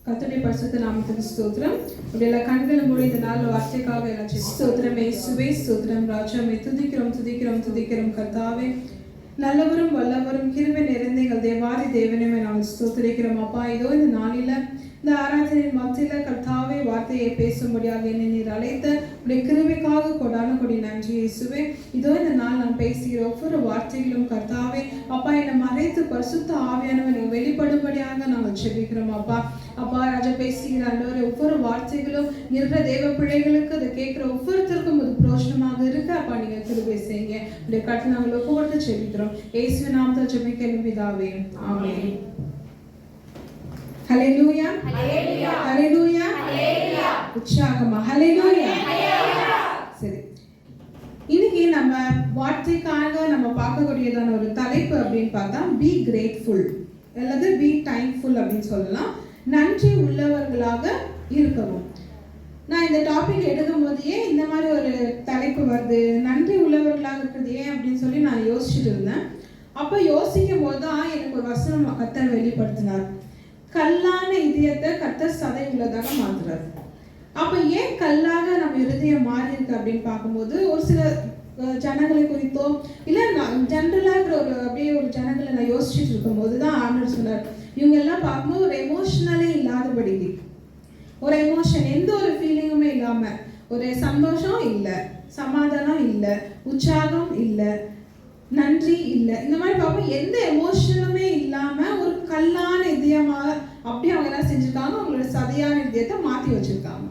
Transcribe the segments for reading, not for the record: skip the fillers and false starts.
கர்த்தருடைய பரிசுத்த நாமத்துக்கு ஸ்தோத்திரம். அப்படியே கண்களை மூடி இந்த நாள் வார்த்தைக்காக எல்லாம் ஸ்தோத்திரம். இயேசுவே ஸ்தோத்திரம். ராஜாவே துதிக்கிறோம் துதிக்கிறோம் துதிக்கிறோம். கர்த்தாவே நல்லவரும் வல்லவரும் கிருபை நிறைந்த எங்கள் தேவாதி தேவனையுமே நாங்கள் ஸ்தோத்திரிக்கிறோம். அப்பா, இதோ இந்த நாளில் இந்த ஆராதனையின் மத்தியில் கர்த்தாவே வார்த்தையை பேசும்படியாக என்னை நீர் அழைத்த உடைய கிருபைக்காக கொடான கொடி நன்றி இயேசுவே. இதோ இந்த நாள் நான் பேசுகிற ஒவ்வொரு வார்த்தைகளும் கர்த்தாவே அப்பா என்னை மறைத்து பரிசுத்த ஆவியானவர் நீங்கள் வெளிப்படும்படியாக நாங்கள் செபிக்கிறோம். அப்பா அப்பா ராஜா பேசுகிற ஆண்டவரே ஒவ்வொரு வார்த்தைகளும் இருக்கிற தேவ பிள்ளைகளுக்கு அதை கேட்குற ஒவ்வொருத்தருக்கும் அது பிரோஜனமாக இருக்கு. அப்பா நீங்கள் கிருபை செய்யுங்க. உடைய கட்டு நாங்கள் ஒப்புக்கொண்டு செபிக்கிறோம். இயேசுவின் நாமத்தில் ஜெபிக்கிறோம் பிதாவே, ஆமென். ஹல்லேலூயா ஹல்லேலூயா ஹல்லேலூயா ஹல்லேலூயா. உற்சாகமா ஹல்லேலூயா. சரி, இன்னைக்கு நம்ம வார்த்தைக்காக நம்ம பார்க்கக்கூடியதான ஒரு தலைப்பு அப்படின்னு பார்த்தா பி கிரேட்ஃபுல் அல்லது பி டைம்ஃபுல் அப்படின்னு சொல்லலாம். நன்றி உள்ளவர்களாக இருக்கவும். நான் இந்த டாபிக் எடுக்கும் போதே இந்த மாதிரி ஒரு தலைப்பு வருது, நன்றி உள்ளவர்களாக இருக்கிறது ஏன் அப்படின்னு சொல்லி நான் யோசிச்சுட்டு இருந்தேன். அப்போ யோசிக்கும் போது தான் எனக்கு ஒரு வசனம் கர்த்தர் வெளிப்படுத்தினார். கல்லான இதயத்தை கர்த்தர் சதை உள்ளதாக மாத்துறாரு. அப்ப ஏன் கல்லாக நம்ம இருதயம் மாறி இருக்கு அப்படின்னு பார்க்கும்போது ஒரு சில ஜனங்களை குறித்தோ இல்லை நான் ஜென்ரலாக இருக்கிற ஒரு அப்படியே ஒரு ஜனங்களை நான் யோசிச்சுட்டு இருக்கும் போது தான் ஆண்டவர் சொன்னார், இவங்க எல்லாம் பார்க்கும்போது ஒரு எமோஷனலே இல்லாதபடிக்கு, ஒரு எமோஷன் எந்த ஒரு ஃபீலிங்குமே இல்லாம, ஒரு சந்தோஷம் இல்லை, சமாதானம் இல்லை, உற்சாகம் இல்லை, நன்றி இல்லை, இந்த மாதிரி பார்ப்போம் எந்த எமோஷனுமே இல்லாம ஒரு கல்லான இதயமாக அப்படி அவங்க என்ன செஞ்சிருக்காங்க, அவங்களோட சதையான இதயத்தை மாற்றி வச்சிருக்காங்க.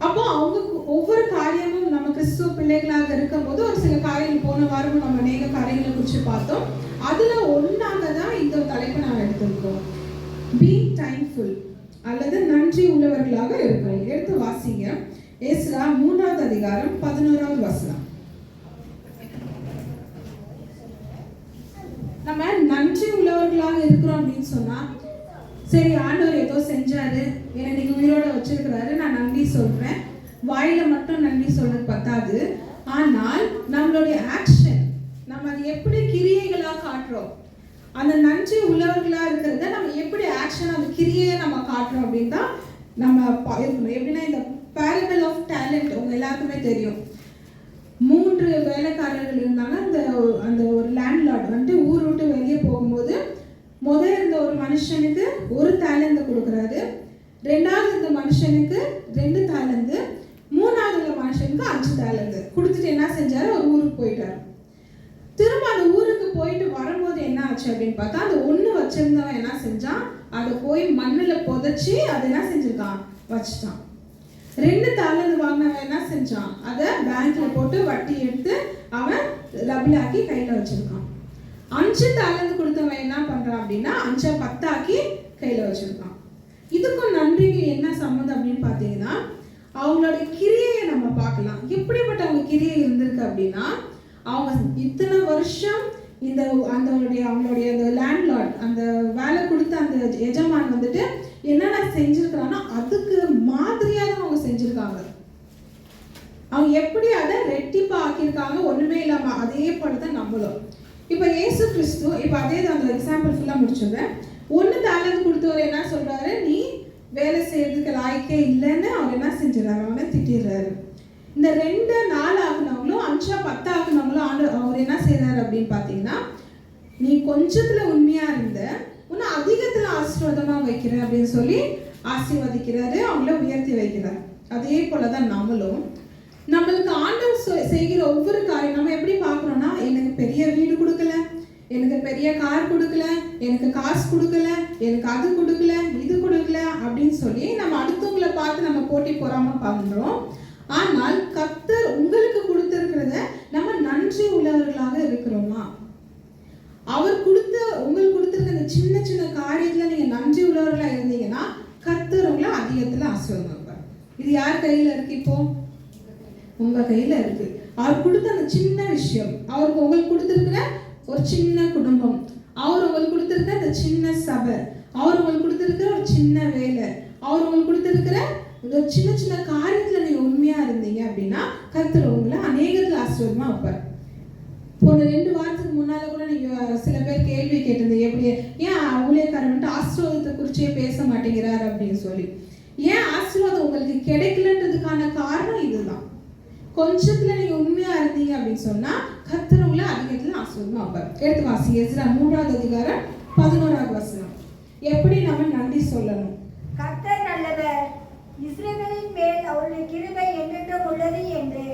அப்போ அவங்க ஒவ்வொரு காரியமும் நம்ம கிறிஸ்துவ பிள்ளைகளாக இருக்கும் போது ஒரு சில காரியங்கள் போன வாரமும் நம்ம அநேக காரியங்களை குறித்து பார்த்தோம். அதுல ஒன்றாக தான் இந்த தலைப்பை நான் எடுத்திருக்கோம், பி டைம்ஃபுல் அல்லது நன்றி உள்ளவர்களாக இருக்கிறோம். எடுத்து வாசிங்க எஸ்ரா 3வது அதிகாரம் 11வது வசனம். நம்ம நன்றி உள்ளவர்களாக இருக்கிறோம் அப்படின்னு சொன்னா, சரி ஆண்டவர் ஏதோ செஞ்சாரு, என்னை நீங்க உயிரோட வச்சிருக்கிறாரு, நான் நன்றி சொல்றேன், வாயில மட்டும் நன்றி சொல்றது பத்தாது. ஆனால் நம்மளுடைய ஆக்ஷன், நம்ம அதை எப்படி கிரியைகளா காட்டுறோம், அந்த நன்றி உள்ளவர்களா இருக்கிறத நம்ம எப்படி ஆக்ஷன் அந்த கிரியையை நம்ம காட்டுறோம் அப்படின்னு தான் நம்ம இருக்கணும். எப்படின்னா இந்த பேரபிள் ஆஃப் டேலண்ட் உங்க எல்லாருக்குமே தெரியும். 3 வேலைக்காரர்கள் இருந்தாங்க. அந்த ஒரு லேண்ட்லார்ட் வந்துட்டு ஊர் விட்டு வெளியே போகும்போது முதல் இருந்த ஒரு மனுஷனுக்கு 1 தாலந்து கொடுக்குறாரு, 2வது இருந்த மனுஷனுக்கு 2 தாலந்து, 3வது உள்ள மனுஷனுக்கு 5 தாலந்து கொடுத்துட்டு என்ன செஞ்சாரு, ஒரு ஊருக்கு போயிட்டாரு. திரும்ப அந்த ஊருக்கு போயிட்டு வரும்போது என்ன ஆச்சு அப்படின்னு பார்த்தா, அந்த 1 வச்சிருந்தவன் என்ன செஞ்சான், அதை போய் மண்ணில் புதைச்சி அதை என்ன செஞ்சிருக்கான், வச்சுட்டான். 2 தாலந்து வாங்கினவன் என்ன செஞ்சான், அதை பேங்க்ல போட்டு வட்டி எடுத்து அவன் ரபிளாக்கி கையில வச்சிருக்கான். 5 தாலந்து கொடுத்தவன் என்ன பண்றான் அப்படின்னா 5 10 கையில வச்சிருக்கான். இதுக்கும் நன்றிக்கு என்ன சம்மந்தம் அப்படின்னு பார்த்தீங்கன்னா, அவங்களோட கிரியையை நம்ம பார்க்கலாம். எப்படிப்பட்ட அவங்க கிரியை இருந்திருக்கு அப்படின்னா, அவங்க இத்தனை வருஷம் அவங்களுடைய அந்த லேண்ட்லார்ட், அந்த வேலை கொடுத்த அந்த எஜமான் வந்துட்டு என்னென்ன செஞ்சிருக்கிறான்னா அதுக்கு மாதிரியா தான் அவங்க செஞ்சிருக்காங்க. அவங்க எப்படி அதை ரெட்டிப்பா ஆக்கியிருக்காங்க, ஒண்ணுமே இல்லாம அதே போலதான் நம்மளும். இப்ப இயேசு கிறிஸ்து இப்ப அதே அந்த எக்ஸாம்பிள் ஃபுல்லா முடிச்சிடுறேன். 1 தாலந்து கொடுத்தவர் என்ன சொல்றாரு, நீ வேலை செய்யறதுக்கு லாய்க்கே இல்லைன்னு அவர் என்ன செஞ்சிடறாரு, அவனை திட்டிடுறாரு. இந்த 2 4 ஆகுனவங்களும் 5 10 ஆகுனவங்களும் அவர் என்ன செய்யறாரு அப்படின்னு பாத்தீங்கன்னா, நீ கொஞ்சத்துல உண்மையா இருந்த உன்னை அதிகத்துல ஆசீர்வாதமா வைக்கிறேன் அப்படின்னு சொல்லி ஆசீர்வதிக்கிறாரு, அவங்கள உயர்த்தி வைக்கிறார். அதே போலதான் நம்மளுக்கு ஆண்டவர் செய்கிற ஒவ்வொரு காரியம் நம்ம எப்படி பார்க்குறோம்னா, எனக்கு பெரிய வீடு கொடுக்கல, எனக்கு பெரிய கார் கொடுக்கல, எனக்கு காசு கொடுக்கல, எனக்கு அது கொடுக்கல, இது கொடுக்கல அப்படின்னு சொல்லி நம்ம அடுத்தவங்களை பார்த்து நம்ம போட்டி பொறாம பண்றோம். ஆனால் கர்த்தர் உங்களுக்கு கொடுத்திருக்கிறத நம்ம நன்றி உள்ளவர்களாக இருக்கிறோமா? அவர் உங்களுக்கு கொடுத்திருக்க அந்த சின்ன சின்ன காரியத்துல நீங்க நன்றி உள்ளவர்களா இருந்தீங்கன்னா கர்த்தர் உங்களை அதிகத்துல ஆசீர்வதிப்பார். இது யார் கையில இருக்கு? இப்போ உங்க கையில இருக்கு. அவர் கொடுத்த அந்த சின்ன விஷயம், அவருக்கு உங்களுக்கு கொடுத்திருக்கிற ஒரு சின்ன குடும்பம், அவர் உங்களுக்கு கொடுத்திருக்கிற அந்த சின்ன சபை, அவர் உங்களுக்கு கொடுத்திருக்கிற ஒரு சின்ன வேலை, அவர் உங்களுக்கு கொடுத்திருக்கிற ஒரு சின்ன சின்ன காரியத்துல நீங்க உண்மையா இருந்தீங்க அப்படின்னா கர்த்தர் உங்களை அநேகத்துல ஆசீர்வாதமா வைப்பார். போன 2 வாரத்துக்கு முன்னால கூட நீங்க சில பேர் கேள்வி கேட்டிருந்தீங்க, எப்படி ஏன் ஊழியக்காரர் வந்துட்டு ஆசீர்வாதத்தை குறிச்சே பேச மாட்டேங்கிறார் அப்படின்னு சொல்லி. ஏன் ஆசீர்வாதம் உங்களுக்கு கிடைக்கலன்றதுக்கான காரணம் இதுதான். கொஞ்சத்துல நீங்க உண்மையா இருந்தீங்க அப்படின்னு சொன்னா கர்த்தர் உங்களை அதிகத்துல ஆசீர்வாதம் ஆவார். எடுத்து வாசி எஸ்ரா 3வது அதிகாரம் 11வது வசனம். எப்படி நம்ம நன்றி சொல்லணும்? கர்த்தர் நல்லவர், இஸ்ரவேலின் மேல் அவருடைய கிருபை என்றென்றும் உள்ளது என்று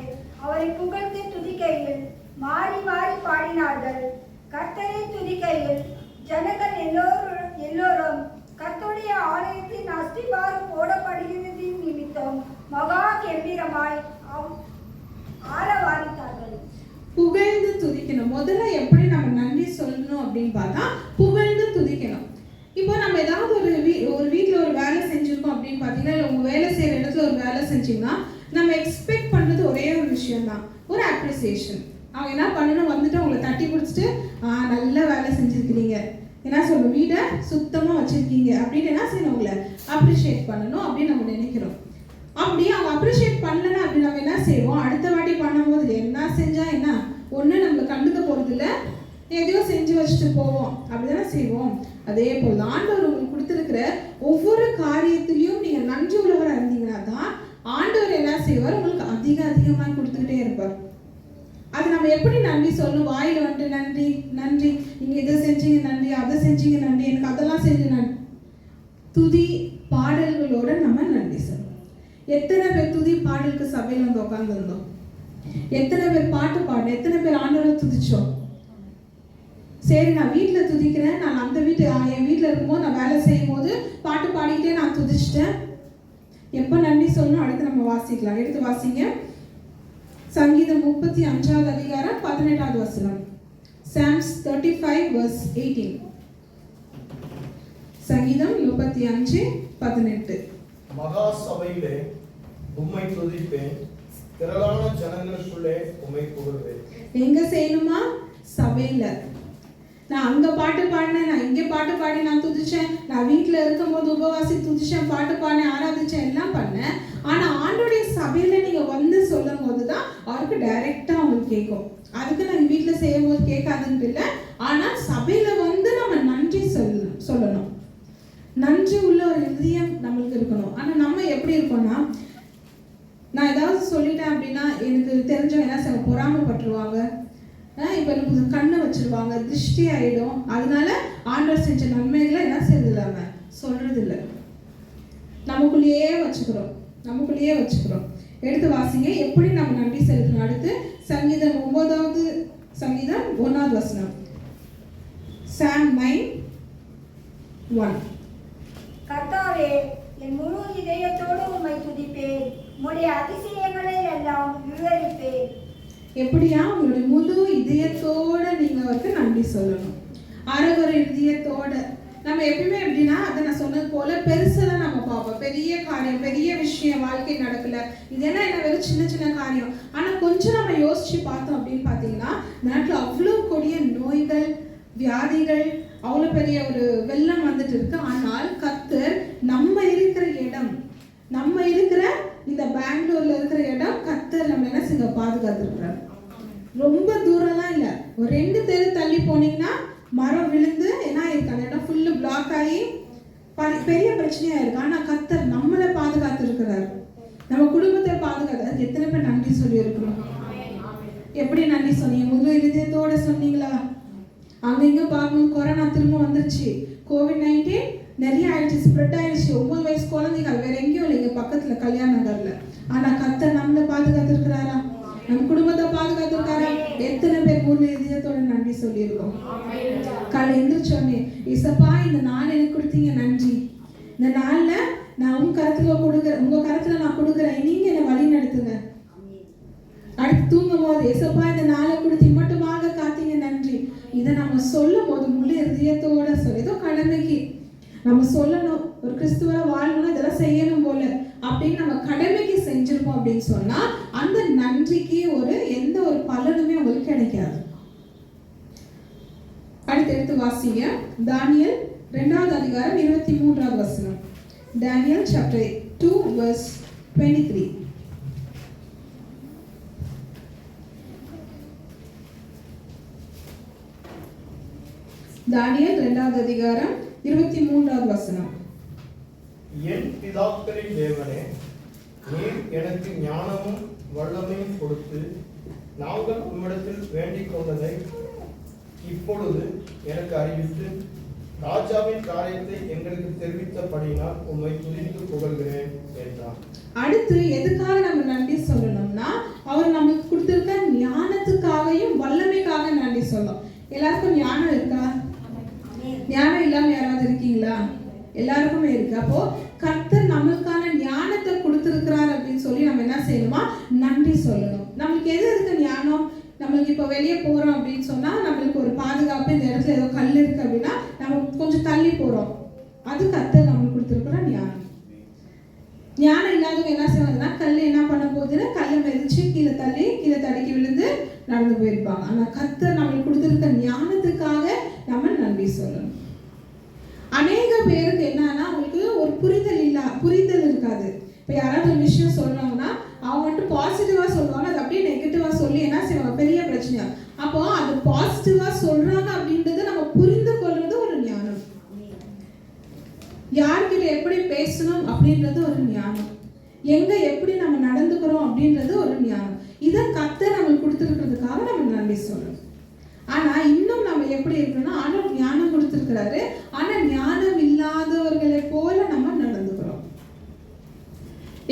அவரை புகழ்ந்து துதிக்கையில் மாறி மாறி பாடினார்கள். கர்த்தரை துதிக்கையில் ஜனங்கள் எல்லோரும் கர்த்தருடைய ஆலயத்தின் அஸ்திபாரம் போடப்படுகிறதின் நிமித்தம் மகா கம்பீரமாய் ஆரவாரித்தார்கள். புகழ்ந்து துதிக்கணும். முதல்ல எப்படி நம்ம நன்றி சொல்லணும் அப்படின்னு பார்த்தா புகழ்ந்து துதிக்கணும். இப்போ நம்ம ஏதாவது ஒரு வீட்டில் ஒரு வேலை செஞ்சுருக்கோம் அப்படின்னு பார்த்தீங்கன்னா, இல்லை உங்கள் வேலை செய்கிற இடத்துல ஒரு வேலை செஞ்சீங்கன்னா நம்ம எக்ஸ்பெக்ட் பண்ணுறது ஒரே ஒரு விஷயம் தான், ஒரு அப்ரிசியேஷன். அவங்க என்ன பண்ணணும், வந்துட்டு அவங்களை தட்டி பிடிச்சிட்டு நல்ல வேலை செஞ்சுருக்கிறீங்க, என்ன சொல்லணும், வீடை சுத்தமாக வச்சுருக்கீங்க அப்படின்னு என்ன செய்யணும், உங்களை அப்ரிஷியேட் பண்ணணும் அப்படின்னு நம்ம நினைக்கிறோம். அப்படி அவங்க அப்ரிஷியேட் பண்ணலன்னா அப்படி நம்ம என்ன செய்வோம், அடுத்த வாட்டி பண்ணும்போது என்ன செஞ்சா என்ன, ஒன்று நம்மளை கண்டுக்க போகிறது இல்லை, எதையோ செஞ்சு வச்சுட்டு போவோம், அப்படிதானே செய்வோம். அதே போல் ஆண்டவர் உங்களுக்கு கொடுத்துருக்கிற ஒவ்வொரு காரியத்திலையும் நீங்கள் நன்றி உள்ளவராக இருந்தீங்கன்னா தான் ஆண்டவர் என்ன செய்வார், உங்களுக்கு அதிகமாக கொடுத்துக்கிட்டே இருப்பார். அது நம்ம எப்படி நன்றி சொல்லணும், வாயில் வந்துட்டு நன்றி நன்றி, நீங்கள் இதை செஞ்சீங்க நன்றி, அதை செஞ்சீங்க நன்றி, எனக்கு அதெல்லாம் செஞ்சு நன்றி. துதி பாடல்களோட நம்ம நன்றி சொல்லணும். எத்தனை பேர் துதி பாடலுக்கு சபையில் வந்து உட்காந்துருந்தோம், எத்தனை பேர் பாட்டு பாடணும், எத்தனை பேர் ஆண்டவரை துதிச்சோம். சரி, நான் வீட்டில் துதிக்கிறேன், நான் அந்த என் வீட்டில் இருக்கும்போது நான் வேலை செய்யும் போது பாட்டு பாடிக்கிட்டே நான் துதிச்சிட்டேன். எப்போ நன்றி சொல்லணும், அடுத்து நம்ம வாசிக்கலாம். எடுத்து வாசிங்க. சங்கீதம் 35வது அதிகாரம் 18வது வசனம். Psalms 35:18. சங்கீதம் 35:18. மகா சபையிலே உம்மை துதிப்பேன், திரளான ஜனங்களுக்குள்ளே உம்மை புகழ்வேன். எங்க செய்யணுமா, சபையில. நான் அங்க பாட்டு பாடினேன், நான் இங்க பாட்டு பாடி நான் துதிச்சேன், நான் வீட்டில் இருக்கும் போது உபவாசி துதிச்சேன், பாட்டு பாடினேன், ஆராதிச்சேன், எல்லாம் பண்ணேன். ஆனா ஆண்டோடைய சபையில நீங்க வந்து சொல்லும் போதுதான் அவருக்கு டைரக்டா அவங்களுக்கு கேட்கும். அதுக்கு நாங்க வீட்டுல செய்யும் போது கேட்காதுன்னு இல்லை, ஆனா சபையில வந்து நம்ம நன்றி சொல்லணும். நன்றி உள்ள ஒரு இதயம் நம்மளுக்கு இருக்கணும். ஆனா நம்ம எப்படி இருக்கோம்னா, நான் ஏதாவது சொல்லிட்டேன் அப்படின்னா எனக்கு தெரிஞ்சவங்க என்ன செய்ய பொறாமப்பட்டுருவாங்க, இப்போ எனக்கு கண்ணை வச்சிருவாங்க, திருஷ்டி ஆயிடும். அதனால ஆண்டவர் செஞ்ச நன்மைகளை என்ன செய்யறது இல்லாம சொல்றது இல்லை, நமக்குள்ளேயே வச்சுக்கிறோம். எடுத்து வாசிங்க, எப்படி நம்ம நன்றி செலுத்தணும். அடுத்து சங்கீதம் 9வது சங்கீதம் 1வது வசனம். Psalm 9:1. கர்த்தாவே, என் முழு இதயத்தோடு உம்மை துதிப்பேன், உம்முடைய அதிசயங்களை எல்லாம் விவரிப்பேன். எப்படியா, உங்களுடைய முழு இதயத்தோட நீங்க அவருக்கு நன்றி சொல்லணும். அறகுறை இதயத்தோட. நம்ம எப்பயுமே எப்படின்னா, அதை நான் சொன்னது போல பெருசெல்லாம் நம்ம பார்ப்போம், பெரிய காரியம், பெரிய விஷயம் வாழ்க்கை நடக்கல, இதெல்லாம் என்ன வெறும் சின்ன சின்ன காரியம். ஆனா கொஞ்சம் நம்ம யோசிச்சு பார்த்தோம் அப்படின்னு பார்த்தீங்கன்னா, நாட்டில் அவ்வளோ கொடிய நோய்கள், வியாதிகள், அவ்வளோ பெரிய ஒரு வெள்ளம் வந்துட்டு இருக்கு. ஆனால் கர்த்தர் நம்ம இருக்கிற இடம், நம்ம இருக்கிற இந்த பெங்களூர்ல இருக்கிற இடம், கர்த்தர் நம்ம என்ன செய்ய பாதுகாத்துருக்கிறார். ரொம்ப தூரம்லாம் இல்லை, ஒரு 2 தெரு தள்ளி போனீங்கன்னா மரம் விழுந்து என்ன இருக்கு, அந்த இடம் ஃபுல்லு பிளாக் ஆகி பெரிய பிரச்சனையா இருக்கு. ஆனா கர்த்தர் நம்மளை பாதுகாத்து இருக்கிறார், நம்ம குடும்பத்தை பாதுகாத்து. எத்தனை பேர் நன்றி சொல்லி இருக்கிறோம்? எப்படி நன்றி சொன்னீங்க? முழு இதயத்தோட சொன்னீங்களா? அங்க இங்க பார்க்கணும், கொரோனா திரும்ப வந்துருச்சு, COVID-19 நிறைய ஆயிடுச்சு, ஸ்ப்ரெட் ஆயிடுச்சு. 9 வயசு குழந்தைகள் வேற எங்கேயும் இல்லை, இங்க பக்கத்துல கல்யாண நகர்ல. ஆனா கர்த்தர் நம்மளை பாதுகாத்து இருக்கிறாரா, நம்ம குடும்பத்தை பாதுகாத்துருக்காரா? எத்தனை பேர் முழு இதயத்தோட நன்றி சொல்லியிருக்கோம்? காலை எந்திரிச்சோடனே, இசப்பா இந்த நாள் எனக்கு கொடுத்தீங்க நன்றி, இந்த நாள்ல நான் உங்க கரத்துல நான் கொடுக்குறேன், நீங்க என்னை வழி நடத்துங்க. அடுத்து தூங்கும் போது, இசப்பா இந்த நாளை கொடுத்து மட்டுமாக காத்தீங்க நன்றி. இதை நம்ம சொல்லும் போது முழு இதயத்தோட ஏதோ கடமைக்கு நம்ம சொல்லணும், ஒரு கிறிஸ்துவ வாழணும், இதெல்லாம் செய்யணும் போல அப்படின்னு நம்ம கடமைக்கு செஞ்சிருப்போம் அப்படின்னு சொன்னா அந்த நன்றிக்கு எந்த ஒரு பலனுமே உங்களுக்கு கிடைக்காது. அடுத்து எடுத்து வாசிங்க. தானியேல் 2வது அதிகாரம் 23வது வசனம். Daniel chapter 2 verse 23. தானியேல் 2வது அதிகாரம் 23வது வசனம். என் பிதாக்களின் தேவனே, நீர் எனக்கு ஞானமும் வல்லமையும் கொடுத்து நாங்கள் உம்மிடத்தில் வேண்டிக் கொண்டதை இப்பொழுது எனக்கு அறிவித்து ராஜாவின் காரியத்தை எங்களுக்கு தெரிவித்தபடியினால் உம்மை துதித்து புகழ்கிறேன் என்றார். அடுத்து எதுக்காக நம்ம நன்றி சொல்லணும்னா, அவர் நமக்கு கொடுத்திருக்க ஞானத்துக்காகவும் வல்லமைக்காக நன்றி சொல்லணும். எல்லாருக்கும் ஞானம் இருக்கா? ஞானம் இல்லாம யாராவது இருக்கீங்களா? எல்லாருக்குமே இருக்கு. அப்போ கர்த்தர் நமக்கான ஞானத்தை கொடுத்திருக்கிறார் அப்படின்னு சொல்லி நம்ம என்ன செய்யணுமா? நன்றி சொல்லணும். நம்மளுக்கு எது இருக்கு ஞானம்? நம்மளுக்கு இப்போ வெளியே போறோம் அப்படின்னு சொன்னா நம்மளுக்கு ஒரு பாதுகாப்பு, இந்த இடத்துல ஏதோ கல் இருக்கு அப்படின்னா நம்ம கொஞ்சம் தள்ளி போறோம். அது கர்த்தர் நம்மளுக்கு கொடுத்திருக்கிற ஞானம். ஞானம் இல்லாதவங்க என்ன செய்வாங்கன்னா, கல் என்ன பண்ண போகுதுன்னு கல்லை மிதிச்சு கீழே தள்ளி கீழே தடுக்கி விழுந்து நடந்து போயிருப்பாங்க. ஆனா கர்த்தர் நம்மளுக்கு கொடுத்திருக்க ஞானத்துக்காக நம்ம நன்றி சொல்லணும். அநேக பேருக்கு என்னன்னா, அவங்களுக்கு ஒரு புரிதல் இருக்காது. இப்போ யாராவது ஒரு விஷயம் சொல்றாங்கன்னா அவங்க வந்துட்டு பாசிட்டிவா சொல்லுவாங்க, அது அப்படியே நெகட்டிவா சொல்லி என்ன செய்வாங்க, பெரிய பிரச்சனையா. அப்போ அது பாசிட்டிவா சொல்றாங்க அப்படின்றத நம்ம புரிந்து கொள்றது ஒரு ஞானம். யார்கிட்ட எப்படி பேசணும் அப்படின்றது ஒரு ஞானம். எங்க எப்படி நம்ம நடந்துக்கிறோம் அப்படின்றது ஒரு ஞானம். இதை கர்த்தர் நம்மளுக்கு கொடுத்துருக்கிறதுக்காக நம்ம நன்றி சொல்லணும். ஆனா இன்னும் நம்ம எப்படி இருக்கணும்னா, ஆண்டவர் ஞானம் கொடுத்திருக்கிறாரு, ஆனா ஞானம் இல்லாதவர்களை போல நம்ம நடந்துக்கிறோம்.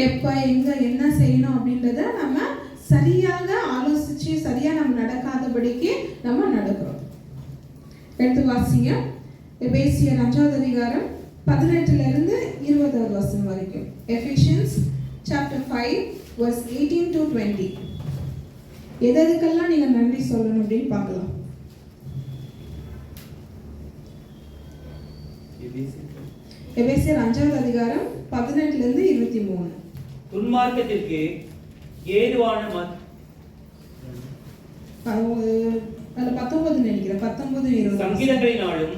எப்ப எங்க என்ன செய்யணும் அப்படின்றத நம்ம சரியாக ஆலோசிச்சு சரியா நம்ம நடக்காதபடிக்கு நம்ம நடக்கிறோம். எடுத்து வாசிங்க. எபேசியர் 5வது அதிகாரம் 18ல இருந்து 20வது வசனம் வரைக்கும். Ephesians chapter 5 verse 18 to 20. எதுக்கெல்லாம் நீங்க நன்றி சொல்லணும் அப்படின்னு பார்க்கலாம். எபேசியர் 5வது அதிகாரம் 18ல இருந்து 23. துன்மார்க்கத்திற்கு ஏதுவான 19 நினைக்கிறேன், 19 20. சங்கீதங்களினாலும்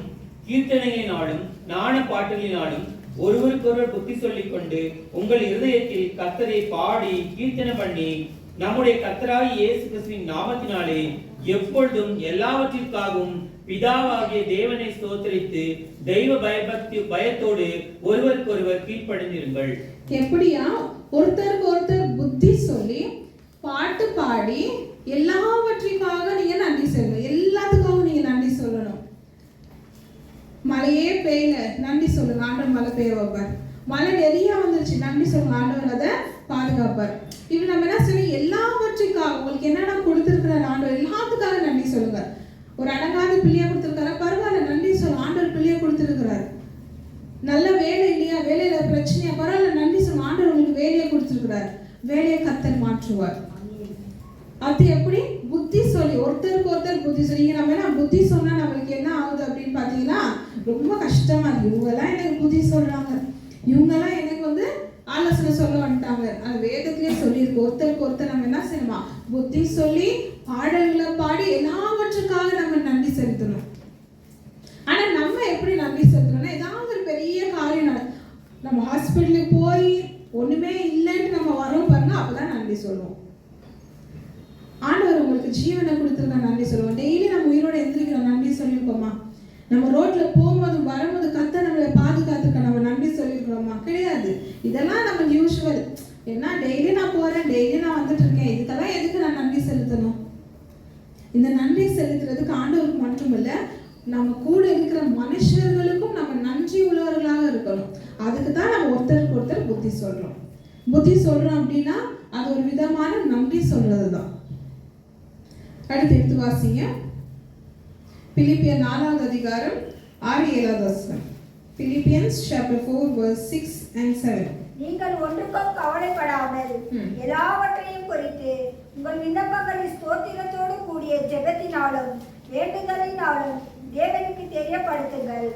கீர்த்தனைகளினாலும் நாண பாட்டுகளினாலும் ஒருவருக்கொருவர் புத்தி சொல்லிக் கொண்டு உங்கள் இருதயத்தில் கர்த்தரை பாடி கீர்த்தனை பண்ணி நம்முடைய கர்த்தராகிய இயேசு கிறிஸ்துவின் நாமத்தினாலே எப்பொழுதும் எல்லாவற்றிற்காகவும் பிதாவாகிய தேவனை ஸ்தோத்திரித்து தெய்வ பயத்தோடு ஒருவருக்கொருவர் கீழ்ப்படிந்திருங்கள். எப்படியா? ஒருத்தருக்கு ஒருத்தர் புத்தி சொல்லி பாட்டு பாடி எல்லாவற்றிற்காக நீங்க நன்றி சொல்லணும். எல்லாத்துக்காகவும் நீங்க நன்றி சொல்லணும். மழையே பெய்யல, நன்றி சொல்லுங்க, ஆண்டவர் மழை பெய்ய வைப்பார். மழை நிறைய வந்துருச்சு, நன்றி சொல்லுங்க, ஆண்டவர் அதை பாதுகாப்பார். இப்படி நம்ம என்ன சொல்லி எல்லாவற்றுக்காக உங்களுக்கு என்னென்ன கொடுத்திருக்கிற ஆண்டவர் எல்லாத்துக்காக நன்றி சொல்லுங்க. ஒரு அடங்காத பிள்ளைய கொடுத்திருக்காரு, பரவாயில்ல நன்றி சொல்லுங்க, ஆண்டவர் பிள்ளைய கொடுத்திருக்கிறார். நல்ல வேலை இல்லையா, வேலையில பிரச்சனையா, பரவாயில்ல நன்றி சொல்லுங்க, ஆண்டவர் உங்களுக்கு வேலையை கொடுத்திருக்கிறார். வேலையை கர்த்தர் மாற்றுவார். அது எப்படி? புத்தி சொல்லி, ஒருத்தருக்கு ஒருத்தர் புத்தி சொல்லி. நம்ம என்ன புத்தி சொன்னா நம்மளுக்கு என்ன ஆகுது அப்படின்னு பாத்தீங்கன்னா ரொம்ப கஷ்டமா இருக்கு. இவங்கெல்லாம் எனக்கு புத்தி சொல்றாங்க, இவங்கெல்லாம் எனக்கு ஆலோசனை சொல்ல வந்துட்டாங்க. அது வேதத்திலே சொல்லியிருக்கு. ஒருத்தருக்கு ஒருத்தர் நம்ம என்ன செய்யணுமா? புத்தி சொல்லி பாடல்களை பாடி எல்லாவற்றுக்காக நம்ம நன்றி செலுத்தணும். ஆனா நம்ம எப்படி நன்றி செலுத்தணும்னா, ஏதாவது ஒரு பெரிய காரியம் நம்ம ஹாஸ்பிட்டலுக்கு போய் ஒண்ணுமே இல்லைன்னு நம்ம வரோம் பாருங்க, அப்பதான் நன்றி சொல்லுவோம். ஆண்டவர் உங்களுக்கு ஜீவனை கொடுத்துருக்க நன்றி சொல்லுவோம். டெய்லி நம்ம உயிரோட எந்திரிக்கிறோம், நன்றி சொல்லியிருக்கோமா? நம்ம ரோட்ல போகும்போது வரும்போது கர்த்தர் நம்மளை பாதுகாத்துக்க நம்ம நன்றி சொல்லியிருக்கிறோமா? கிடையாது. இதெல்லாம் நம்ம யூஷுவல். என்ன டெய்லி நான் போறேன், டெய்லி நான் வந்துட்டு இருக்கேன், இதுக்கெல்லாம் எதுக்கு நான் நன்றி செலுத்தணும்? இந்த நன்றி செலுத்துறதுக்கு ஆண்டவருக்கு மட்டுமில்ல, நம்ம கூட இருக்கிற மனுஷர்களுக்கும் நம்ம நன்றி உள்ளவர்களாக இருக்கணும். அதுக்கு தான் நம்ம ஒருத்தருக்கு ஒருத்தர் புத்தி சொல்றோம். புத்தி சொல்றோம் அப்படின்னா அது ஒரு விதமான நன்றி சொல்றது தான். அடுத்து எடுத்து வாசிங்க. பிலிப்பியர் 4வது அதிகாரம் 6-7 வசனம். Philippians chapter 4 verse 6 and 7. நீங்கள் ஒன்றுக்கும் கவலைப்படாமல் எல்லாவற்றையும் குறித்து உங்கள் விண்ணப்பங்களை ஸ்தோத்திரத்தோடு கூடிய ஜெபத்தினாலும் வேண்டுதலினாலும் தேவனுக்கு தெரியப்படுத்துங்கள்.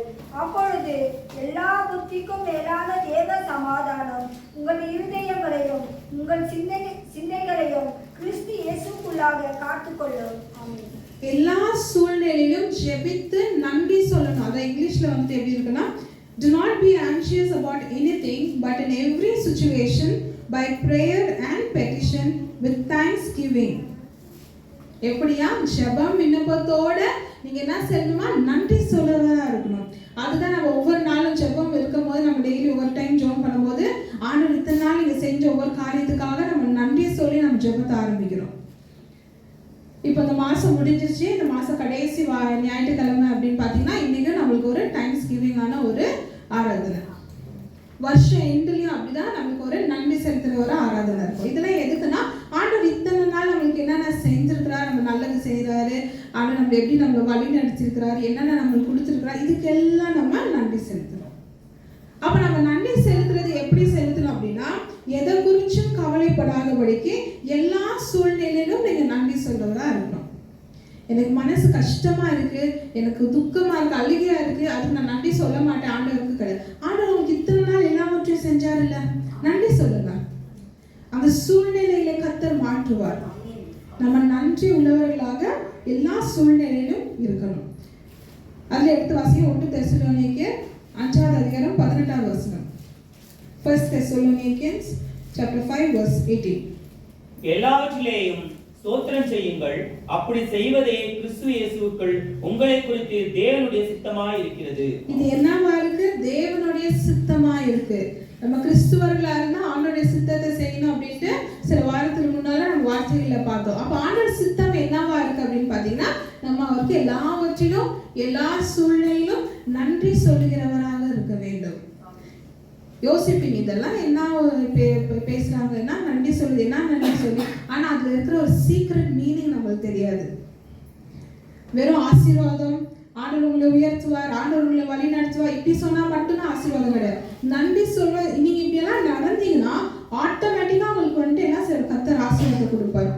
அப்பொழுது எல்லா புத்திக்கும் மேலான தேவ சமாதானம் உங்கள் இருதயங்களையும் உங்கள் சிந்தைகளையும் கிறிஸ்து இயேசுக்குள்ளாக காத்துக்கொள்ளும். ஆமென். எல்லா சூழ்நிலையிலும் ஜெபித்து நன்றி சொல்லணும். அத இங்கிலீஷ்ல எப்படி இருக்குன்னா, do not be anxious about anything but in every situation by prayer and petition with thanksgiving எப்படியா? ஜெபம் விண்ணப்பத்தோட நீங்க என்ன செய்யணுமா? நன்றி சொல்றதா இருக்கணும். அதுதான் நம்ம ஒவ்வொரு நாளும் ஜெபம் இருக்கும்போது, நம்ம டெய்லி ஒவ்வொரு டைம் ஜெபம் பண்ணும்போது, ஆண்டவர் இத்தனை நாள் நீங்க செஞ்ச ஒவ்வொரு காரியத்துக்காக நம்ம நன்றி சொல்லி நம்ம ஜெபத்தை ஆரம்பிக்கிறோம். இப்போ இந்த மாதம் முடிஞ்சிருச்சு. இந்த மாதம் கடைசி ஞாயிற்றுக்கிழமை அப்படின்னு பார்த்தீங்கன்னா இன்னைக்கு நம்மளுக்கு ஒரு டைம்ஸ் கிவிங்கான ஒரு ஆராதனை. வருஷம் எண்ட்லையும் அப்படிதான் நம்மளுக்கு ஒரு நன்றி செலுத்துற ஒரு ஆராதனை இருக்கும். இதெல்லாம் எதுக்குன்னா, ஆண்டவர் இத்தனை நாள் நம்மளுக்கு என்னென்ன செஞ்சிருக்கிறார், நம்ம நல்லது செய்கிறாரு, ஆண்டவர் நம்ம எப்படி நம்மளை வழி நடத்திருக்கிறாரு, என்னென்ன நம்மளுக்கு கொடுத்துருக்கிறார், இதுக்கெல்லாம் நம்ம நன்றி செலுத்தணும். அப்போ நம்ம நன்றி செலுத்துறது எப்படி செலுத்தணும் அப்படின்னா, எதை குறிச்சும் கவலைப்படாதபடிக்கு எல்லா சூழ்நிலையிலும் நீங்க நன்றி சொல்றதா இருக்கணும். எனக்கு மனசு கஷ்டமா இருக்கு, எனக்கு துக்கமா இருக்கு, அழுகையா இருக்கு, அதுக்கு நான் நன்றி சொல்ல மாட்டேன் ஆண்டவருக்கு கிடையாது. ஆண்டவர் உங்களுக்கு இத்தனை நாள் எல்லாவற்றையும் செஞ்சாருல்ல, நன்றி சொல்லுங்க. அந்த சூழ்நிலையில கர்த்தர் மாற்றுவார். நம்ம நன்றி உள்ளவர்களாக எல்லா சூழ்நிலையிலும் இருக்கணும். அதுல எடுத்து வாசிங்க 1 தெசலோனிக்கேயர் 5:18. 1 Thessalonians chapter 5 verse 18. எல்லாவற்றிலேயும் ஸ்தோத்திரம் செய்யுங்கள், அப்படி செய்வதே கிறிஸ்து இயேசுவுக்குள் உங்களை குறித்து தேவனுடைய சித்தமாய் இருக்கிறது. இது என்னவா இருக்கு? தேவனுடைய சித்தமா இருக்கு. நம்ம கிறிஸ்துவர்களா இருந்தா ஆண்டவருடைய சித்தத்தை செய்யணும் அப்படின்ட்டு சில வாரத்துக்கு முன்னால நம்ம வார்த்தைகளை பார்த்தோம். அப்ப ஆண்டவர் சித்தம் என்னவா இருக்கு அப்படின்னு பாத்தீங்கன்னா, நம்ம அவருக்கு எல்லாவற்றிலும் எல்லா சூழ்நிலையிலும் நன்றி சொல்லுகிறவராக இருக்க வேண்டும். யோசிப்பீங்க, இதெல்லாம் என்ன பேசுறாங்கன்னா நன்றி சொல்லுது, என்ன நன்றி சொல்லி, ஆனா அதுல இருக்கிற ஒரு சீக்ரெட் மீனிங் நம்மளுக்கு தெரியாது. வெறும் ஆசீர்வாதம், ஆண்டவர் உங்களை உயர்த்துவார், ஆண்டவர் உங்களை வழி நடத்துவார், இப்படி சொன்னா மட்டும்தான் ஆசீர்வாதம் கிடையாது. நன்றி சொல்ல நீங்க இப்படி எல்லாம் நடந்தீங்கன்னா ஆட்டோமேட்டிக்கா உங்களுக்கு வந்துட்டு என்ன செய்ய கர்த்தர் ஆசீர்வாதத்தை கொடுப்பாரு.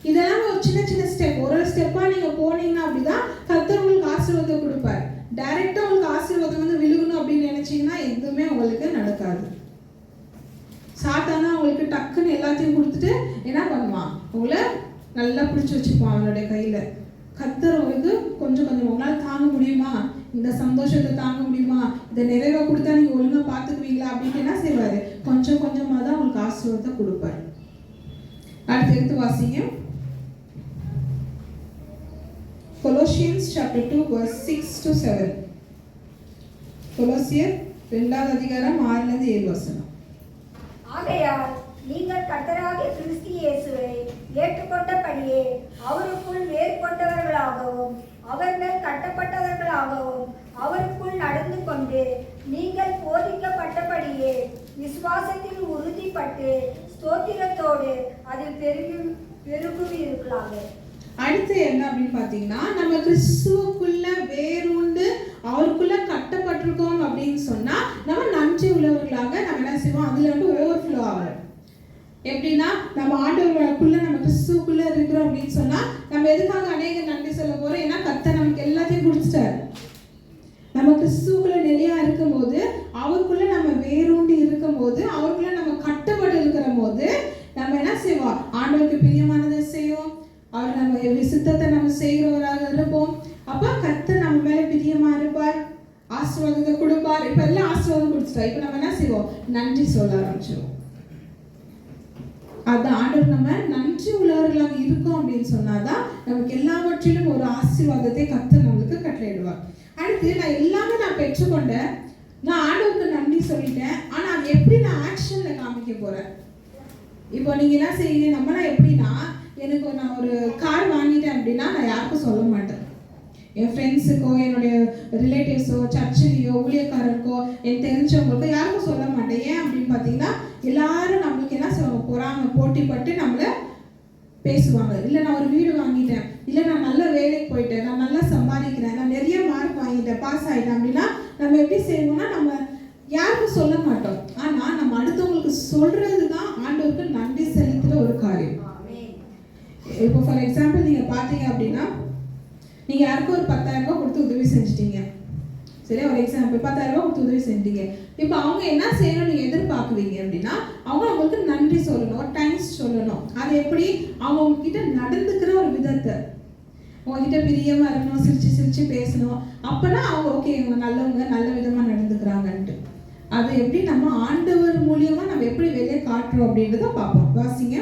இதெல்லாம் ஒரு சின்ன சின்ன ஸ்டெப், ஒரு ஸ்டெப்பா நீங்க போனீங்கன்னா அப்படிதான் கர்த்தர் உங்களுக்கு ஆசீர்வாதத்தை கொடுப்பாரு. டைரக்டா உங்களுக்கு ஆசீர்வாதம் வந்து விழுகணும் அப்படின்னு நினைச்சீங்கன்னா எதுவுமே உங்களுக்கு நடக்காது. சாத்தானா உங்களுக்கு டக்குன்னு எல்லாத்தையும் கொடுத்துட்டு என்ன பண்ணுவான்? உங்களை நல்லா பிடிச்சி வச்சுப்பான் அவனுடைய கையில. கர்த்தர் உங்களுக்கு கொஞ்சம் கொஞ்சம் உங்களால தாங்க முடியுமா, இந்த சந்தோஷத்தை தாங்க முடியுமா, இந்த நிறைவை கொடுத்தா நீங்க ஒழுங்கா பாத்துக்குவீங்களா அப்படின்னு என்ன செய்வாரு? கொஞ்சம் கொஞ்சமா தான் உங்களுக்கு ஆசீர்வாதத்தை கொடுப்பாரு. அடுத்து எடுத்து வாசிங்க Colossians chapter 2 verse 6 to 7. கொலோசியர் 2:6-7. ஆகையால் நீங்கள் கர்த்தராகிய கிறிஸ்து இயேசுவை ஏற்றுக்கொண்டபடியே அவருக்குள் வேர் கொண்டவர்களாகவும் அவர் மேல் கட்டப்பட்டவர்களாகவும் அவருக்குள் நடந்து கொண்டு நீங்கள் போதிக்கப்பட்டபடியே விசுவாசத்தில் உறுதிப்பட்டு ஸ்தோத்திரத்தோடு அதில் பெருகுவீர்களாக. அடுத்து என்ன அப்படின்னு பாத்தீங்கன்னா, நம்ம கிறிஸ்துவுக்குள்ள வேரூண்டு அவருக்குள்ள கட்டப்பட்டிருக்கோம் அப்படின்னு சொன்னா நம்ம நன்றி உள்ளவர்களாக நம்ம என்ன செய்வோம்? அதுல வந்து ஓவர்ஃப்ளோ ஆகும். எப்படின்னா, நம்ம ஆண்டவருக்குள்ள நம்ம கிறிஸ்துவுக்குள்ள இருக்கிறோம் அப்படின்னு சொன்னா நம்ம எதுக்காக அநேக நன்றி சொல்ல போறோம்? ஏன்னா கர்த்தர் நமக்கு எல்லாத்தையும் கொடுத்துட்டாரு. நம்ம கிறிஸ்துவுக்குள்ள நிலையா இருக்கும் போது, அவருக்குள்ள நம்ம வேரூண்டி இருக்கும் போது, அவருக்குள்ள நம்ம கட்டப்பட்டு இருக்கிற போது நம்ம என்ன செய்வோம்? ஆண்டவருக்கு பிரியமானதை செய்வோம், அவர் நம்ம சித்தத்தை நம்ம செய்கிறவராக இருப்போம். அப்ப கர்த்தர் நம்ம மேல பிரியமா இருப்பார், ஆசீர்வாதத்தை கொடுப்பார். இப்ப எல்லாம் ஆசீர்வாதம் கொடுத்துட்டா, இப்ப நம்ம என்ன செய்வோம்? நன்றி சொல்ல ஆரம்பிச்சிருவோம். அதான் ஆண்டவர் நம்ம நன்றி உள்ளவர்களாக இருக்கோம் அப்படின்னு சொன்னாதான் நமக்கு எல்லாவற்றிலும் ஒரு ஆசீர்வாதத்தை கர்த்தர் நம்மளுக்கு கட்டளையிடுவார். அடுத்து நான் எல்லாமே நான் பெற்றுக்கொண்டேன், நான் ஆண்டவருக்கு நன்றி சொல்லிட்டேன், ஆனா அது எப்படி நான் ஆக்ஷன்ல காமிக்க போறேன்? இப்போ நீங்க என்ன செய்யுங்க, நம்மளாம் எப்படின்னா, எனக்கு நான் ஒரு கார் வாங்கிட்டேன் அப்படின்னா நான் யாருக்கும் சொல்ல மாட்டேன். என் ஃப்ரெண்ட்ஸுக்கோ, என்னுடைய ரிலேட்டிவ்ஸோ, சர்ச்சிலையோ, ஊழியக்காரருக்கோ, எனக்கு தெரிஞ்சவங்களுக்கோ யாருக்கும் சொல்ல மாட்டேன். ஏன் அப்படின்னு பார்த்தீங்கன்னா, எல்லாரும் நம்மளுக்கு என்ன சொல்லுவாங்க? பொறாம போட்டிப்பட்டு நம்மளை பேசுவாங்க. இல்லை நான் ஒரு வீடு வாங்கிட்டேன், இல்லை நான் நல்ல வேலைக்கு போயிட்டேன், நான் நல்லா சம்பாதிக்கிறேன், நான் நிறைய மார்க் வாங்கிட்டேன், பாஸ் ஆகிட்டேன் அப்படின்னா நம்ம எப்படி செய்வோம்னா நம்ம யாருக்கும் சொல்ல மாட்டோம். ஆனால் நம்ம அடுத்தவங்களுக்கு சொல்றது தான் ஆண்டவருக்கு நன்றி செலுத்துகிற ஒரு காரியம். இப்போ ஃபார் எக்ஸாம்பிள் நீங்கள் பார்த்தீங்க அப்படின்னா, நீங்கள் யாருக்கும் ஒரு 10,000 ரூபாய் கொடுத்து உதவி செஞ்சிட்டீங்க. சரி, ஒரு எக்ஸாம்பிள் 10,000 ரூபாய் கொடுத்து உதவி செஞ்சிட்டீங்க. இப்போ அவங்க என்ன செய்யணும் நீங்கள் எதிர்பார்க்குவீங்க அப்படின்னா, அவங்க அவங்களுக்கு நன்றி சொல்லணும், தேங்க்ஸ் சொல்லணும். அது எப்படி? அவங்க உங்ககிட்ட நடந்துக்கிற ஒரு விதத்தை, உங்ககிட்ட பிரியமாக இருக்கணும், சிரிச்சு சிரிச்சு பேசணும். அப்போனா அவங்க ஓகே, இவங்க நல்லவங்க, நல்ல விதமாக நடந்துக்கிறாங்கன்ட்டு. அது எப்படி நம்ம ஆண்டவர் மூலியமாக நம்ம எப்படி வெளியே காட்டுறோம் அப்படின்றத பார்ப்போம். வாசிங்க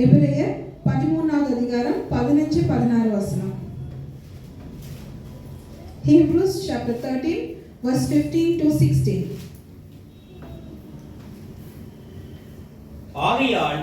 எபிரேயர் 13வது அதிகாரம் 15-16 வசனம். Hebrews chapter 13 verse 15-16. ஆகையால்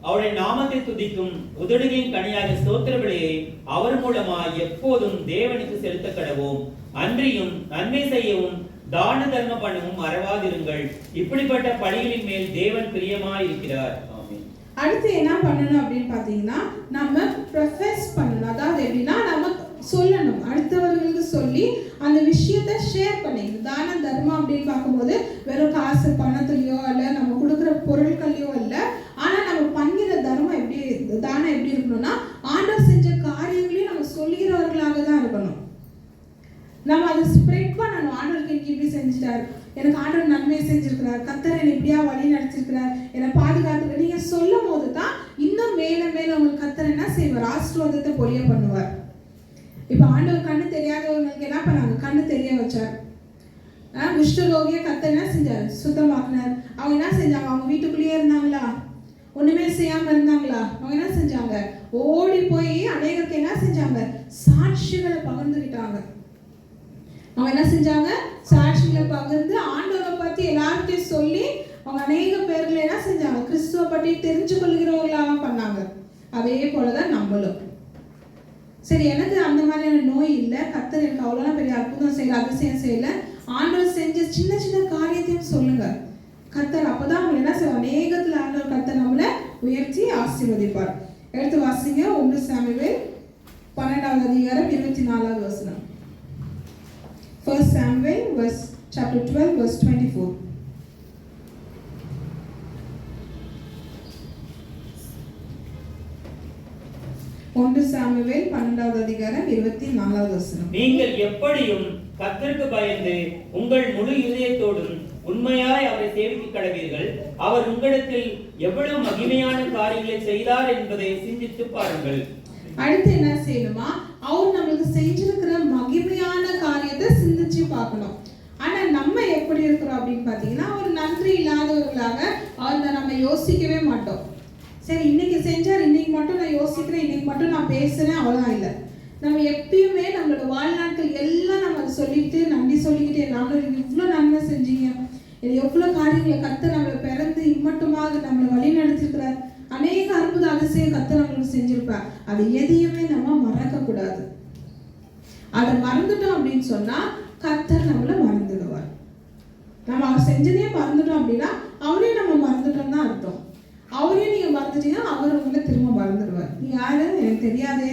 அவருடைய நாமத்தை துதிக்கும் உதடுகளின் கனியாக ஸ்தோத்திர பலியை அவர் மூலமாய் எப்போதும் தேவனுக்கு செலுத்த கடவோம். அன்றியும் நன்மை செய்யவும் தான தர்மம் பண்ணவும் மறவாதிருங்கள். இப்படிப்பட்ட பலிகளின் மேல் தேவன் பிரியமாய் இருக்கிறார். ஆமென். அடுத்து என்ன பண்ணணும் அப்படின்னு பாத்தீங்கன்னா, நம்ம ப்ரொஃபஸ் பண்ணணும். அதாவது எப்படின்னா, நம்ம சொல்லணும், அடுத்தவர்களுக்கு சொல்லி அந்த விஷயத்தை ஷேர் பண்ணிக்கணும். தான தர்மம் அப்படின்னு பார்க்கும்போது வெறும் காசு பணத்துலையோ அல்ல நம்ம கொடுக்குற பொருட்களையோ இல்லை, ஆனா நம்ம பண்ணுற தர்மம் எப்படி, தானம் எப்படி இருக்கணும்னா ஆண்டவர் செஞ்ச காரியங்களையும் நம்ம சொல்லுகிறவர்களாக தான் இருக்கணும். நம்ம அதை ஸ்ப்ரெட் பண்ணணும். ஆண்டவருக்கு எனக்கு இப்படி செஞ்சுட்டார், எனக்கு ஆண்டவர் நன்மை செஞ்சிருக்கிறார், கர்த்தர் என்னை இப்படியா வழி நடத்திருக்கிறார், என்னை பாதுகாத்து நீங்க சொல்லும் போது தான் இன்னும் மேல மேல உங்களுக்கு கர்த்தர் என்ன செய்வார், ஆசீர்வாதத்தை பொழிய பண்ணுவார். இப்ப ஆண்டவர் கண்ணு தெரியாதவங்களுக்கு என்ன பண்ணாங்க, கண்ணு தெரிய வச்சார். குஷ்டரோகிய கர்த்தர் என்ன செஞ்சார், சுத்தமாக்குனார். அவங்க என்ன செஞ்சாங்க, அவங்க வீட்டுக்குள்ளேயே இருந்தாங்களா, ஒண்ணுமே செய்யாம இருந்தாங்களா, அவங்க என்ன செஞ்சாங்க, ஓடி போய் அநேகருக்கு என்ன செஞ்சாங்க, சாட்சிகளை பகிர்ந்துக்கிட்டாங்க. அவங்க என்ன செஞ்சாங்க, சாட்சிகளை பகிர்ந்து ஆண்டவரை பத்தி எல்லார்கிட்டையும் சொல்லி அவங்க அநேக பேர்களை என்ன செஞ்சாங்க, கிறிஸ்துவ பற்றி தெரிஞ்சு கொள்கிறவர்களாக பண்ணாங்க. அதே போலதான் நம்மளும். சரி, எனக்கு அந்த மாதிரியான நோய் இல்லை, கர்த்தர் எனக்கு அவ்வளோ பெரிய அற்புதம் செய்யல, அதிசயம் செய்யல, ஆண்டவர் செஞ்ச சின்ன சின்ன காரியத்தையும் சொல்லுங்க. கர்த்தர் அப்பதான் அவங்க என்ன செய்வார், அநேகத்துல ஆண்டவர் கர்த்தர் நம்மளை உயர்த்தி ஆசீர்வதிப்பார். எடுத்து வாசிங்க 1 சாமுவேல் 12வது அதிகாரம் 24வது வசனம். 1 Samuel chapter 12 verse 24. 1 சாமுவேல் 12வது அதிகாரம் 24வது வசனம். நீங்கள் எப்படியும் கர்த்தருக்கு பயந்து உங்கள் முழு இதயத்தோடும் உண்மையாய் அவரை சேவிக்க கடவீர்கள். அவர் உங்களிடத்தில் எவ்வளவு மகிமையான காரியங்களை செய்தார் என்பதை சிந்தித்து பாருங்கள். அடுத்து என்ன செய்யணுமா, அவர் நம்மளுக்கு செஞ்சிருக்கிற மகிமையான காரியத்தை சிந்திச்சு பார்க்கணும். ஆனா நம்ம எப்படி இருக்கிறோம் அப்படின்னு பாத்தீங்கன்னா, ஒரு நன்றி இல்லாதவர்களாக அவரை நம்ம யோசிக்கவே மாட்டோம். சரி, இன்னைக்கு செஞ்சார், இன்னைக்கு மட்டும் நான் யோசிக்கிறேன், இன்னைக்கு மட்டும் நான் பேசுறேன், அவ்வளவுதான் இல்லை. நம்ம எப்பயுமே நம்மளோட வாழ்நாட்கள் எல்லாம் நம்ம அதை சொல்லிட்டு நன்றி சொல்லிக்கிட்டே, நாங்கள் இவ்வளோ நன்மை செஞ்சீங்க, இது எவ்வளோ காரியங்களை கர்த்தர் நம்மளை பிறந்து இம்மட்டுமாக நம்மளை வழி நடத்திருக்கிறார், அநேக அற்புத அதிசயம் கர்த்தர் நம்மளுக்கு செஞ்சிருப்பார். அது எதையுமே நம்ம மறக்க கூடாது. அதை மறந்துட்டோம் அப்படின்னு சொன்னா கர்த்தர் நம்மளை மறந்துடுவார். நம்ம அவர் செஞ்சதையே மறந்துட்டோம் அப்படின்னா அவரையும் நம்ம மறந்துட்டோம் தான் அர்த்தம். அவரையும் நீங்க மறந்துட்டீங்கன்னா அவர் உங்களை திரும்ப மறந்துடுவார். நீ யாரு எனக்கு தெரியாதே,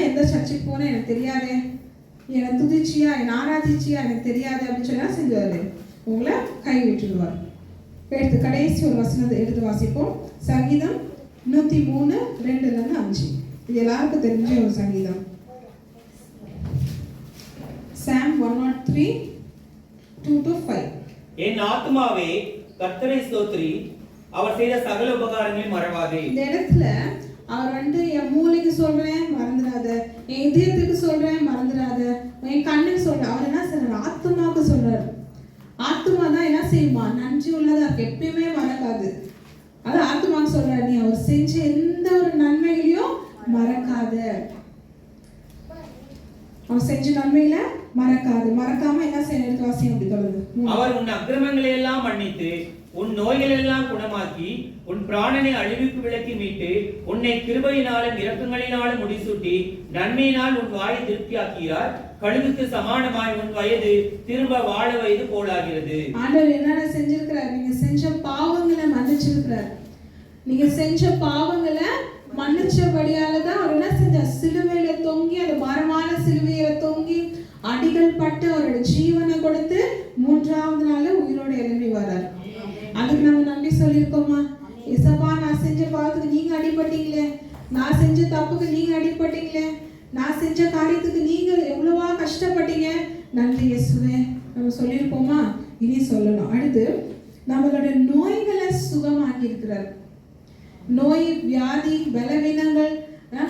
எந்த சர்ச்சுக்கு போனேன் எனக்கு தெரியாதே, என்னை துதிச்சியா என்னை ஆராதிச்சியா எனக்கு தெரியாது அப்படின்னு சொல்லி செஞ்சுவாரு, உங்களை கை விட்டுடுவார். எடுத்து கடைசி ஒரு வசனத்தை எடுத்து வாசிப்போம். சங்கீதம் 103 2-5. இது எல்லாருக்கும் தெரிஞ்ச ஒரு சங்கீதம். Psalm 103 2-5. என் ஆத்துமாவே கர்த்தரை ஸ்தோத்திரி, அவர் செய்த சகல உபகாரங்களையும் மறவாதே. இந்த இடத்துல அவர் என் மூளைக்கு சொல்றேன் மறந்துடாத, என் இதயத்துக்கு சொல்றேன் மறந்துடாத, என் கண்ணுக்கு சொல்றேன். அவர் என்ன சொல்றாரு, ஆத்துமாவுக்கு சொல்றாரு. ஆத்துமா தான் என்ன செய்யுமா, நன்றி உள்ளதா இருக்கு, எப்பயுமே மறக்காது. அது ஆத்துமாவுக்கு சொல்றாரு, நீ அவர் செஞ்ச எந்த ஒரு நன்மைகளையும் மறக்காத. அவர் செஞ்ச நன்மையில மறக்காது. மறக்காம என்ன செய்ய, எடுத்து வாசியம் அப்படி சொல்லுது. அவர் உன் அக்கிரமங்களை எல்லாம் மன்னித்து உன் நோய்கள் எல்லாம் குணமாக்கி உன் பிராணனை அழிவுக்கு விலக்கி மீட்டு உன்னை கிருபையினாலும் இரக்கங்களினாலும் முடிசூட்டி நன்மையினால் உன் வாயை திருப்தியாக்கிறார். கழுகுக்கு சமானமாய் உன் வயது திரும்ப வாழ வயது போலாகிறது. ஆண்டவர் என்னென்ன செஞ்சிருக்கிறார், நீங்க செஞ்ச பாவங்களை மன்னிச்சிருக்கிறார். நீங்க செஞ்ச பாவங்களை மன்னிச்சபடியாலதான் அவர் என்ன செஞ்சார், சிலுவையில தொங்கி, அந்த மரமான சிலுவையில தொங்கி அடிகள் பட்டு அவரோட ஜீவனை கொடுத்து 3வது நாள் உயிரோட எழும்பி வர்றார். அதுக்கு நம்ம நன்றி சொல்லியிருக்கோமா, இசப்பா நான் செஞ்ச பாவத்துக்கு நீங்க அடிபட்டீங்களே, நான் செஞ்ச தப்புக்கு நீங்க அடிபட்டீங்களே, நான் செஞ்ச காரியத்துக்கு நீங்க எவ்வளவா கஷ்டப்பட்டீங்க, நன்றி இயேசுவே நம்ம சொல்லியிருப்போமா, இனி சொல்லணும். அடுத்து நம்மளோட நோய்களை சுகமாக்கி இருக்கிறார். நோய் வியாதி பலவீனங்கள்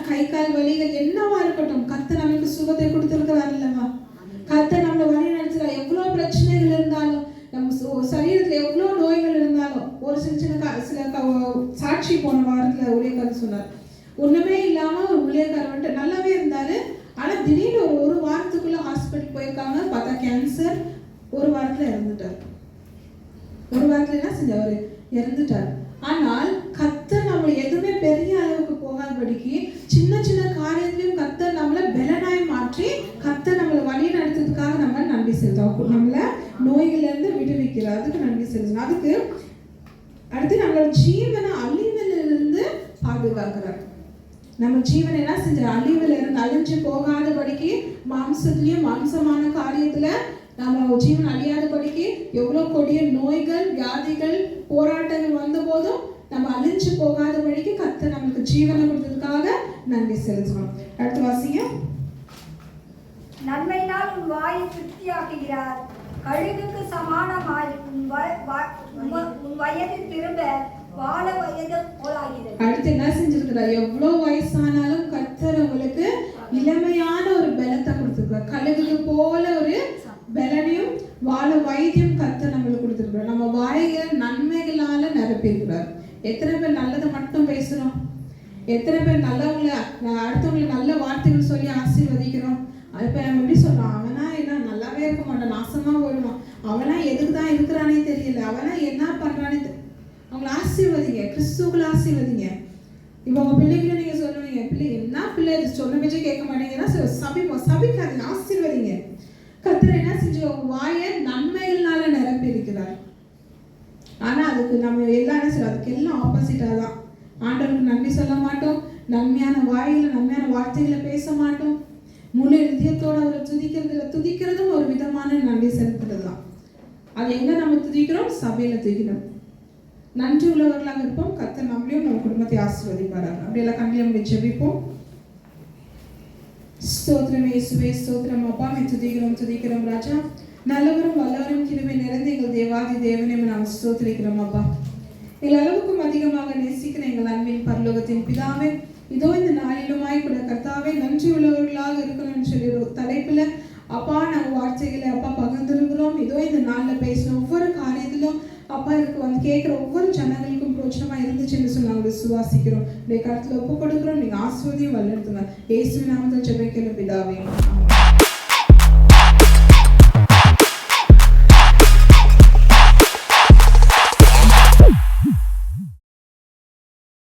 கை கால் வலிகள் என்னவா இருக்கட்டும், கர்த்தர் நமக்கு சுகத்தை கொடுத்திருக்கிறார் இல்லவா. கர்த்தர் நம்மளை வழி நடத்துறார். எவ்வளவு பிரச்சனைகள் இருந்தாலும், நம்ம சரீரத்துல எவ்வளவு நோய்கள் இருந்தாலும், ஒரு சில சாட்சி சாட்சி போன வாரத்தில் ஊழியக்காரர் சொன்னார். ஒன்றுமே இல்லாமல் ஒரு ஊழியக்காரர் வந்துட்டு நல்லாவே இருந்தார். ஆனால் திடீர்னு ஒரு வாரத்துக்குள்ளே ஹாஸ்பிட்டல் போயிருக்காங்க. பார்த்தா கேன்சர். ஒரு வாரத்தில் இறந்துட்டார். ஒரு வாரத்தில் என்ன செஞ்சார்? இறந்துட்டார். ஆனால் கர்த்தர் நம்மளை எதுவுமே பெரிய அளவுக்கு போகாதபடிக்கு சின்ன சின்ன காரியத்திலையும் கர்த்தர் நம்மளை பலனாய் மாற்றி கர்த்தர் நம்மளை வழி நடத்துறதுக்காக நம்ம நன்றி செலுத்தோம். நம்மளை நோய்களிலிருந்து விடுவிக்கிறார். அதுக்கு நன்றி செலுத்தணும். அதுக்கு அடுத்து நம்மளோட ஜீவனை அழிவிலிருந்து பாதுகாக்கிறார். நம்ம ஜீவனை என்ன செஞ்சார்? அழிவில் இருந்து அழிஞ்சு போகாதபடிக்கு மாம்சத்திலையும் மாம்சமான காரியத்துல நம்ம ஜீவன் அழியாதபடிக்கு எவ்வளோ கொடிய நோய்கள் வியாதிகள் போராட்டங்கள் வந்த போதும் நம்ம அழிஞ்சு போகாதபடிக்கு கர்த்தர் நம்மளுக்கு ஜீவனை கொடுத்ததுக்காக நன்றி செலுத்தணும். அடுத்த வாசிங்க. நன்மையினால் உன் வாயை திருப்தியாக்குகிறார். கழுகுக்கு சமானமாய் உன் வயது திரும்ப வாழ வயது போலாகிறது. அடுத்து என்ன செஞ்சிருக்கிறார்? எவ்வளோ வயசானாலும் கர்த்தர் உங்களுக்கு இளமையான ஒரு பலத்தை கொடுத்துருக்கார். கழுகுக்கு போல ஒரு பலனையும் வாழ வைத்தியம் கர்த்தர் நம்மளுக்கு கொடுத்துருக்கிறார். நம்ம வாயை நன்மைகளால நிரப்பியிருக்கிறார். எத்தனை பேர் நல்லதை மட்டும் பேசுறோம்? எத்தனை பேர் நல்லவங்களை அடுத்தவங்களை நல்ல வார்த்தைகள் சொல்லி ஆசீர்வதிக்கிறோம்? இப்போ நம்ம எப்படி சொல்றோம்? அவனா என்ன நல்லாவே இருக்க மாட்டான், நாசமா போயிடுவான், அவனா எதுக்கு தான் இருக்கிறானே தெரியல, அவனா என்ன பண்றானே. அவங்களை ஆசீர்வதிங்க, கிறிஸ்துக்களை ஆசீர்வதிங்க. இப்போ உங்க பிள்ளைகளை நீங்க சொல்லுவீங்க, பிள்ளை என்ன பிள்ளை சொன்ன பேச்சே கேட்க மாட்டேங்கன்னா சபிக்காதீங்க, ஆசீர்வதிங்க. கர்த்தர் என்ன செஞ்சு வாயை நன்மைகள்னால நிரப்பி இருக்கிறார். ஆனா அதுக்கு நம்ம எல்லாம் என்ன செய்யறோம்? அதுக்கு எல்லாம் ஆப்போசிட்டா தான். ஆண்டவருக்கு நன்றி சொல்ல மாட்டோம், நன்மையான வாயில நன்மையான வார்த்தைகளை பேச மாட்டோம், முழு இதயத்தோட அவரை துதிக்கிறதும் ஒரு விதமான நன்றி செலுத்துறது தான். அது எங்க நம்ம துதிக்கிறோம்? சபையில துதிக்கிறோம். நன்றி உள்ளவர்களாக இருப்போம். கர்த்தர் நம்மளையும் நம்ம குடும்பத்தை ஆசீர்வதிப்பாராங்க. அப்படியெல்லாம் கண்ணில முடிச்சு ஜெபிப்போம். ஸ்தோத்திரம் இயேசுவே, ஸ்தோத்திரம் அப்பா, துதிக்கிறோம் ராஜா. நல்லவரும் வல்லவரும் கிருபை நிறைந்த எங்கள் தேவாதி தேவனை நாம் ஸ்தோத்திரிக்கிறோம் அப்பா. எங்கள் அளவுக்கும் அதிகமாக நேசிக்கிற எங்கள் அன்பின் பரலோகத்தின் பிதாவே, இதோ இந்த நாளிலுமாய் கூட கர்த்தாவே நன்றி உள்ளவர்களாக இருக்கணும்னு சொல்லி ஒரு தலைப்புல அப்பா நாங்கள் வார்த்தைகளை அப்பா பகிர்ந்துருக்கிறோம். இதோ இந்த நாளில் பேசின ஒவ்வொரு காரியத்திலும் அப்பா இதுக்கு வந்து கேட்குற ஒவ்வொரு ஜனங்களுக்கும் பிரோஜனமா இருந்துச்சுன்னு சொல்லி நாங்கள் விசுவாசிக்கிறோம். இந்த கருத்துல ஒப்பு கொடுக்குறோம். நீங்க ஆசீர்வதியும் வழிநடத்துங்க. இயேசுவின் நாமத்தில் ஜெபிக்கிறோம் பிதாவே.